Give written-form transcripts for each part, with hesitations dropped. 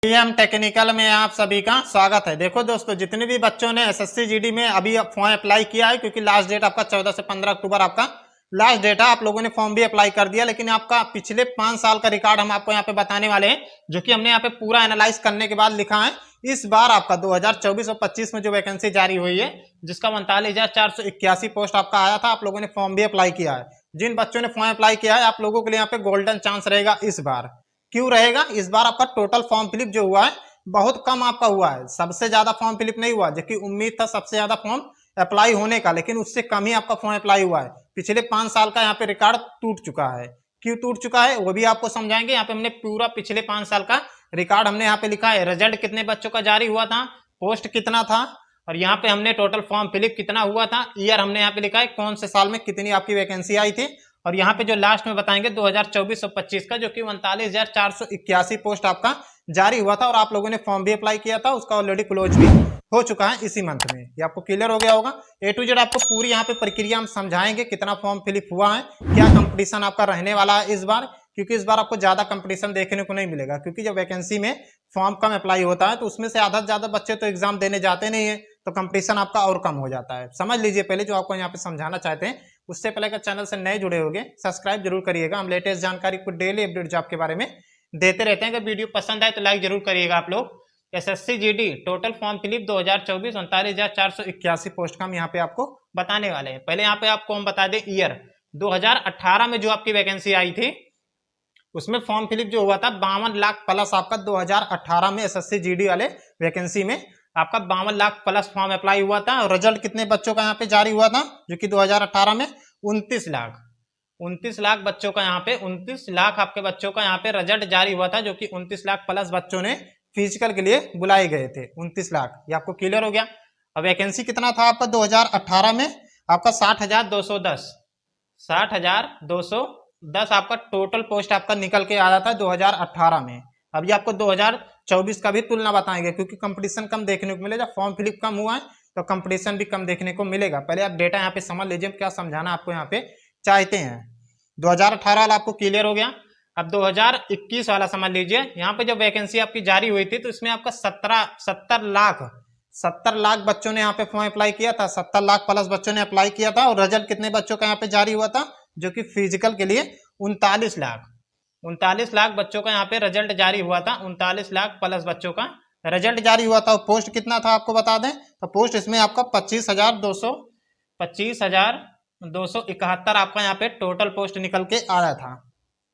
PM technical में आप सभी का स्वागत है। देखो दोस्तों, जितने भी बच्चों ने एसएससी जीडी में अभी फॉर्म अप्लाई किया है, क्योंकि लास्ट डेट आपका 14 से 15 अक्टूबर आपका लास्ट डेट है। आप लोगों ने फॉर्म भी अप्लाई कर दिया, लेकिन आपका पिछले 5 साल का रिकॉर्ड हम आपको यहाँ पे बताने वाले हैं, जो कि हमने यहाँ पे पूरा एनालाइज करने के बाद लिखा है। इस बार आपका 2024 और 25 में जो वैकेंसी जारी हुई है, जिसका 39,481 पोस्ट आपका आया था, आप लोगों ने फॉर्म भी अप्लाई किया है। जिन बच्चों ने फॉर्म अप्लाई किया है, आप लोगों के लिए यहाँ पे गोल्डन चांस रहेगा इस बार। क्यों रहेगा? इस बार आपका टोटल फॉर्म फिलिप जो हुआ है बहुत कम आपका हुआ है। सबसे ज्यादा फॉर्म फिलिप नहीं हुआ, जबकि उम्मीद था सबसे ज्यादा फॉर्म अप्लाई होने का, लेकिन उससे कम ही आपका फॉर्म अप्लाई हुआ है। पिछले 5 साल का यहाँ पे रिकॉर्ड टूट चुका है। क्यों टूट चुका है वो भी आपको समझाएंगे। यहाँ पे हमने पूरा पिछले 5 साल का रिकॉर्ड हमने यहाँ पे लिखा है। रिजल्ट कितने बच्चों का जारी हुआ था, पोस्ट कितना था, और यहाँ पे हमने टोटल फॉर्म फिलिप कितना हुआ था, ईयर हमने यहाँ पे लिखा है, कौन से साल में कितनी आपकी वैकेंसी आई थी, और यहाँ पे जो लास्ट में बताएंगे 2024 और 25 का, जो कि 39,481 पोस्ट आपका जारी हुआ था। और आप लोगों ने फॉर्म भी अप्लाई किया था, उसका ऑलरेडी क्लोज भी हो चुका है इसी मंथ में। ये आपको क्लियर हो गया होगा। ए टू जेड आपको पूरी यहाँ पे प्रक्रिया हम समझाएंगे, कितना फॉर्म फिलिप हुआ है, क्या कंपटीशन आपका रहने वाला है इस बार, क्योंकि इस बार आपको ज्यादा कंपटीशन देखने को नहीं मिलेगा। क्योंकि जब वैकेंसी में फॉर्म कम अप्लाई होता है, तो उसमें से आधा से ज्यादा बच्चे तो एग्जाम देने जाते नहीं है, तो कंपटीशन आपका और कम हो जाता है। समझ लीजिए पहले जो आपको यहाँ पे समझाना चाहते हैं। उससे पहले अगर चैनल से नए जुड़े होंगे, सब्सक्राइब जरूर करिएगा। हम लेटेस्ट जानकारी को डेली अपडेट जॉब के बारे में देते रहते हैं। अगर वीडियो पसंद आए तो लाइक जरूर करिएगा आप लोग। SSC GD total form fill up 2024 39,481 post का हम यहाँ पे आपको बताने वाले हैं। पहले यहाँ पे आपको हम बता दें, ईयर 2018 में जो आपकी वैकेंसी आई थी, उसमें फॉर्म फिलिप जो हुआ था 52 लाख प्लस आपका 2018 में एसएससी जीडी वाले वैकेंसी में आपका 52 लाख प्लस फॉर्म अप्लाई हुआ था। और रिजल्ट कितने बच्चों का यहाँ पे जारी हुआ था, जो कि 2018 में 29 लाख बच्चों का यहाँ पे 29 लाख आपके बच्चों का यहाँ पे रिजल्ट जारी हुआ था, जो कि 29 लाख प्लस बच्चों ने फिजिकल के लिए बुलाए गए थे। 29 लाख, ये आपको क्लियर हो गया। अब वैकेंसी कितना था आपका 2018 में, आपका 60,210 60,210 आपका टोटल पोस्ट आपका निकल के आया था 2018 में। अभी आपको 2024 का भी तुलना बताएंगे, क्योंकि कंपटीशन कम देखने को मिलेगा। फॉर्म फिलिप कम हुआ है तो कंपटीशन भी कम देखने को मिलेगा। पहले आप डेटा यहाँ पे समझ लीजिए, क्या समझाना आपको यहाँ पे चाहते हैं। 2018 वाला आपको क्लियर हो गया। अब 2021 वाला समझ लीजिए। यहाँ पे जब वैकेंसी आपकी जारी हुई थी, तो इसमें आपका 70 लाख बच्चों ने यहाँ पे फॉर्म अप्लाई किया था। 70 लाख प्लस बच्चों ने अप्लाई किया था। और रिजल्ट कितने बच्चों का यहाँ पे जारी हुआ था, जो कि फिजिकल के लिए 39 लाख बच्चों का यहाँ पे रिजल्ट जारी हुआ था। 39 लाख प्लस बच्चों का रिजल्ट जारी हुआ था। और पोस्ट कितना था आपको बता दें, तो पोस्ट इसमें आपका 25,271 आपका यहाँ पे टोटल पोस्ट निकल के आया था।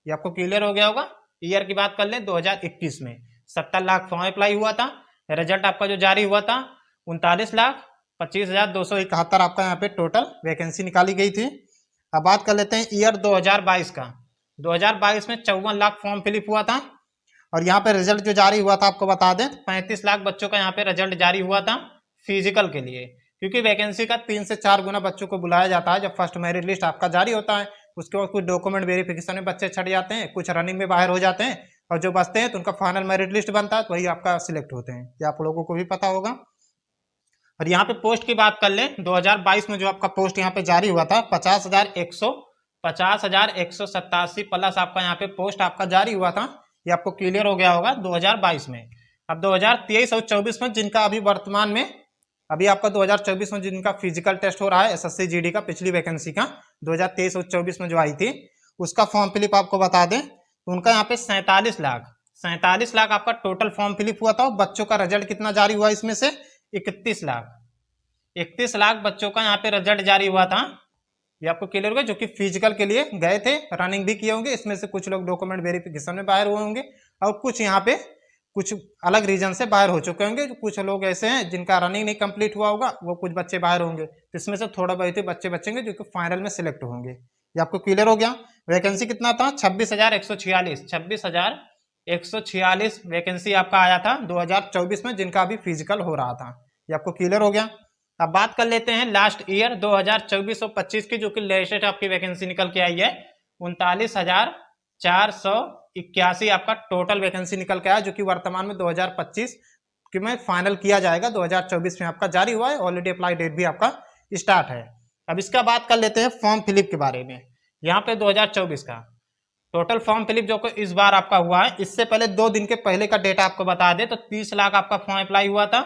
ये आपको क्लियर हो गया होगा। ईयर की बात कर लें, 2021 में 70 लाख फॉर्म अप्लाई हुआ था। रिजल्ट आपका जो जारी हुआ था 39,25,271 आपका यहाँ पे टोटल वैकेंसी निकाली गई थी। अब बात कर लेते हैं ईयर 2022 का। 2022 में 54 लाख फॉर्म फिलिप हुआ था। और यहाँ पे रिजल्ट जो जारी हुआ था आपको बता दें, 35 लाख बच्चों का यहाँ पे रिजल्ट जारी हुआ था फिजिकल के लिए। क्योंकि वैकेंसी का 3 से 4 गुना बच्चों को बुलाया जाता है। जब फर्स्ट मेरिट लिस्ट आपका जारी होता है, उसके बाद कुछ डॉक्यूमेंट वेरिफिकेशन में बच्चे छट जाते हैं, कुछ रनिंग में बाहर हो जाते हैं, और जो बचते हैं तो उनका फाइनल मेरिट लिस्ट बनता है, तो वही आपका सिलेक्ट होते हैं। ये आप लोगों को भी पता होगा। और यहाँ पे पोस्ट की बात कर लें, 2022 में जो आपका पोस्ट यहाँ पे जारी हुआ था 50,187 प्लस आपका यहाँ पे पोस्ट आपका जारी हुआ था। ये आपको क्लियर हो गया होगा 2022 में। अब 2023 और 24 में जिनका अभी वर्तमान में अभी आपका 2024 में जिनका फिजिकल टेस्ट हो रहा है एसएससी जीडी का, पिछली वैकेंसी का 2023 और 24 में जो आई थी, उसका फॉर्म फिलिप आपको बता दें, तो उनका यहाँ पे 47 लाख आपका टोटल फॉर्म फिलिप हुआ था। और बच्चों का रिजल्ट कितना जारी हुआ इसमें से, 31 लाख बच्चों का यहाँ पे रिजल्ट जारी हुआ था। ये आपको क्लियर होगा, जो कि फिजिकल के लिए गए थे, रनिंग भी किए होंगे। इसमें से कुछ लोग डॉक्यूमेंट वेरिफिकेशन में बाहर हुए होंगे, और कुछ यहाँ पे कुछ अलग रीजन से बाहर हो चुके होंगे। कुछ लोग ऐसे हैं जिनका रनिंग नहीं कंप्लीट हुआ होगा, वो कुछ बच्चे बाहर होंगे। तो इसमें से थोड़ा बहुत बच्चे बचेंगे जो कि फाइनल में सिलेक्ट होंगे। ये आपको क्लियर हो गया। वैकेंसी कितना था, 26,146 वैकेंसी आपका आया था 2024 में, जिनका अभी फिजिकल हो रहा था। ये आपको क्लियर हो गया। अब बात कर लेते हैं लास्ट ईयर 2024 और 25 की, जो कि लेटेस्ट आपकी वैकेंसी निकल के आई है। 39,481 आपका टोटल वैकेंसी निकल के आया, जो कि वर्तमान में 2025 में फाइनल किया जाएगा। 2024 में आपका जारी हुआ है, ऑलरेडी अप्लाई डेट भी आपका स्टार्ट है। अब इसका बात कर लेते हैं फॉर्म फिलिप के बारे में। यहाँ पे 2024 का टोटल फॉर्म फिलिप जो को इस बार आपका हुआ है, इससे पहले 2 दिन के पहले का डेटा आपको बता दे तो 30 लाख आपका फॉर्म अप्लाई हुआ था।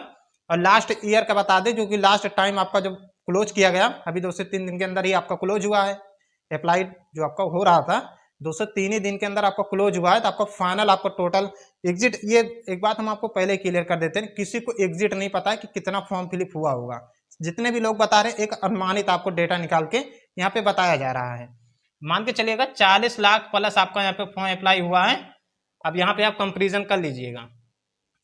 और लास्ट ईयर का बता दे, जो कि लास्ट टाइम आपका जब क्लोज किया गया, अभी 2 से 3 दिन के अंदर ही आपका क्लोज हुआ है। अप्लाई जो आपका हो रहा था 2 से 3 ही दिन के अंदर आपका क्लोज हुआ है, तो आपका फाइनल आपका टोटल एग्जिट, ये एक बात हम आपको पहले क्लियर कर देते हैं, किसी को एग्जिट नहीं पता है कि कितना फॉर्म फिलिप हुआ होगा। जितने भी लोग बता रहे हैं एक अनुमानित आपको डेटा निकाल के यहाँ पे बताया जा रहा है। मान के चलिएगा 40 लाख प्लस आपका यहाँ पे फॉर्म अप्लाई हुआ है। अब यहाँ पे आप कंपेरिजन कर लीजिएगा,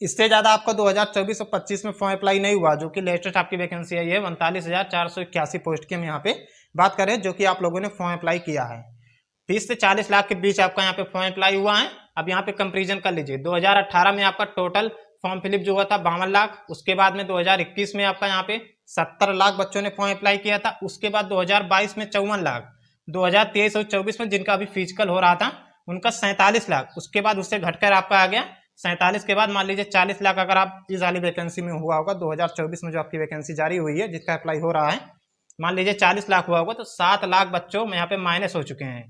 इससे ज्यादा आपका 2024 और 25 में फॉर्म अप्लाई नहीं हुआ, जो कि लेटेस्ट आपकी वैकेंसी आई है 39,481 पोस्ट की हम यहाँ पे बात करें, जो कि आप लोगों ने फॉर्म अप्लाई किया है। 30 से 40 लाख के बीच आपका यहाँ पे फॉर्म अप्लाई हुआ है। अब यहाँ पे कंपेरिजन कर लीजिए, 2018 में आपका टोटल फॉर्म फिलिप जो हुआ था 52 लाख, उसके बाद में 2021 में आपका यहाँ पे 70 लाख बच्चों ने फॉर्म अप्लाई किया था, उसके बाद 2022 में 54 लाख, 2023 और 24 में जिनका अभी फिजिकल हो रहा था उनका 47 लाख, उसके बाद उससे घटकर आपका आ गया 47 के बाद मान लीजिए 40 लाख अगर आप इस वाली वैकेंसी में हुआ होगा 2024 में जो आपकी वैकेंसी जारी हुई है जिसका अप्लाई हो रहा है, मान लीजिए 40 लाख हुआ होगा तो 7 लाख बच्चों में यहाँ पे माइनस हो चुके हैं।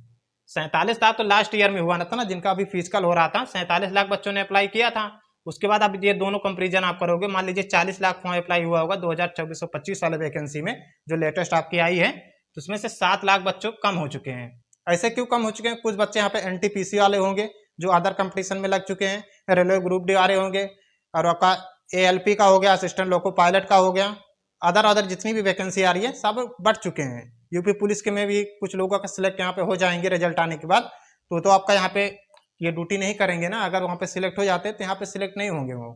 47 लाख तो लास्ट ईयर में हुआ ना था ना, जिनका अभी फिजिकल हो रहा था 47 लाख बच्चों ने अप्लाई किया था। उसके बाद अब ये दोनों कंपेरिजन आप करोगे, मान लीजिए 40 लाख फॉर्म अप्लाई हुआ होगा 2024 और 25 वाले वैकेंसी में जो लेटेस्ट आपकी आई है, तो उसमें से 7 लाख बच्चों कम हो चुके हैं। ऐसे क्यों कम हो चुके हैं? कुछ बच्चे यहाँ पे एनटीपीसी वाले होंगे जो अदर कंपटीशन में लग चुके हैं, रेलवे ग्रुप डी वाले होंगे, और आपका एएलपी का हो गया, असिस्टेंट लोको पायलट का हो गया, अदर जितनी भी वैकेंसी आ रही है सब बढ़ चुके हैं। यूपी पुलिस के में भी कुछ लोगों का सिलेक्ट यहाँ पे हो जाएंगे रिजल्ट आने के बाद, तो आपका यहाँ पे ये ड्यूटी नहीं करेंगे ना, अगर वहाँ पे सिलेक्ट हो जाते तो यहाँ पे सिलेक्ट नहीं होंगे, वो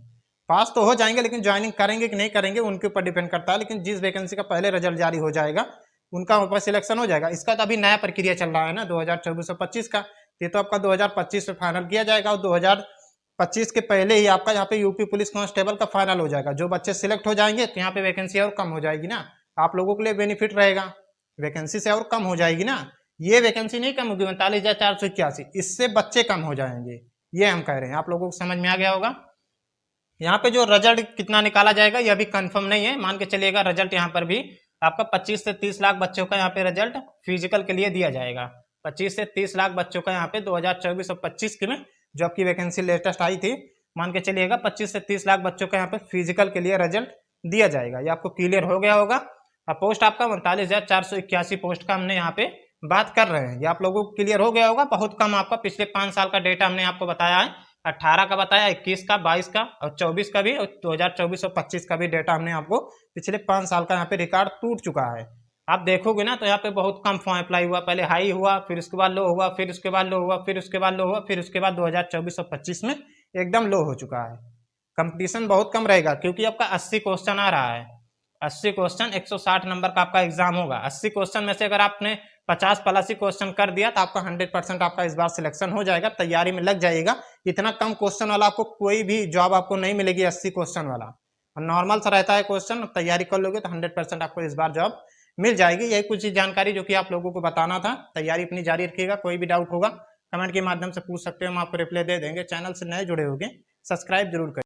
पास तो हो जाएंगे लेकिन ज्वाइनिंग करेंगे कि नहीं करेंगे उनके ऊपर डिपेंड करता है। लेकिन जिस वैकेंसी का पहले रिजल्ट जारी हो जाएगा उनका ऊपर सिलेक्शन हो जाएगा। इसका तो अभी नया प्रक्रिया चल रहा है ना 2024 और 25 का, ये तो आपका 2025 में फाइनल किया जाएगा और 2025 के पहले ही आपका यहाँ पे यूपी पुलिस कांस्टेबल का फाइनल हो जाएगा। जो बच्चे सिलेक्ट हो जाएंगे तो यहाँ पे वैकेंसी और कम हो जाएगी ना, आप लोगों के लिए बेनिफिट रहेगा, वैकेंसी से और कम हो जाएगी ना। ये वैकेंसी नहीं कम होगी 39,481, इससे बच्चे कम हो जाएंगे, ये हम कह रहे हैं। आप लोगों को समझ में आ गया होगा। यहाँ पे जो रिजल्ट कितना निकाला जाएगा ये अभी कंफर्म नहीं है, मान के चलिएगा रिजल्ट यहाँ पर भी आपका 25 से 30 लाख बच्चों का यहाँ पे रिजल्ट फिजिकल के लिए दिया जाएगा। 25 से 30 लाख बच्चों का यहाँ पे 2024 और 25 के में जो आपकी वैकेंसी लेटेस्ट आई थी, मान के चलिएगा 25 से 30 लाख बच्चों का यहाँ पे फिजिकल के लिए रिजल्ट दिया जाएगा। ये आपको क्लियर हो गया होगा। अब पोस्ट आपका 39,481 पोस्ट का हमने यहाँ पे बात कर रहे हैं, ये आप लोगों को क्लियर हो गया होगा। बहुत कम आपका पिछले 5 साल का डेटा हमने आपको बताया है, 18 का बताया, 21 का, 22 का और 24 का भी, और 2024 और 25 का भी डेटा हमने आपको पिछले 5 साल का यहाँ पे रिकॉर्ड टूट चुका है। आप देखोगे ना तो यहाँ पे बहुत कम फॉर्म अप्लाई हुआ, पहले हाई हुआ, फिर उसके बाद लो हुआ, फिर उसके बाद लो हुआ, फिर उसके बाद लो हुआ, फिर उसके बाद 2024 और 25 में एकदम लो हो चुका है। कंपटीशन बहुत कम रहेगा क्योंकि आपका 80 क्वेश्चन आ रहा है, 80 क्वेश्चन 160 नंबर का आपका एग्जाम होगा। 80 क्वेश्चन में से अगर आपने 50 प्लस ही क्वेश्चन कर दिया तो आपका 100% आपका इस बार सिलेक्शन हो जाएगा, तैयारी में लग जाएगा। इतना कम क्वेश्चन वाला आपको कोई भी जॉब आपको नहीं मिलेगी 80 क्वेश्चन वाला, और नॉर्मल सा रहता है क्वेश्चन, तैयारी कर लोगे तो 100% आपको इस बार जॉब मिल जाएगी। यही कुछ जानकारी जो कि आप लोगों को बताना था। तैयारी अपनी जारी रखिएगा, कोई भी डाउट होगा कमेंट के माध्यम से पूछ सकते हो, हम आपको रिप्लाई दे देंगे। चैनल से नए जुड़े होंगे सब्सक्राइब जरूर करें।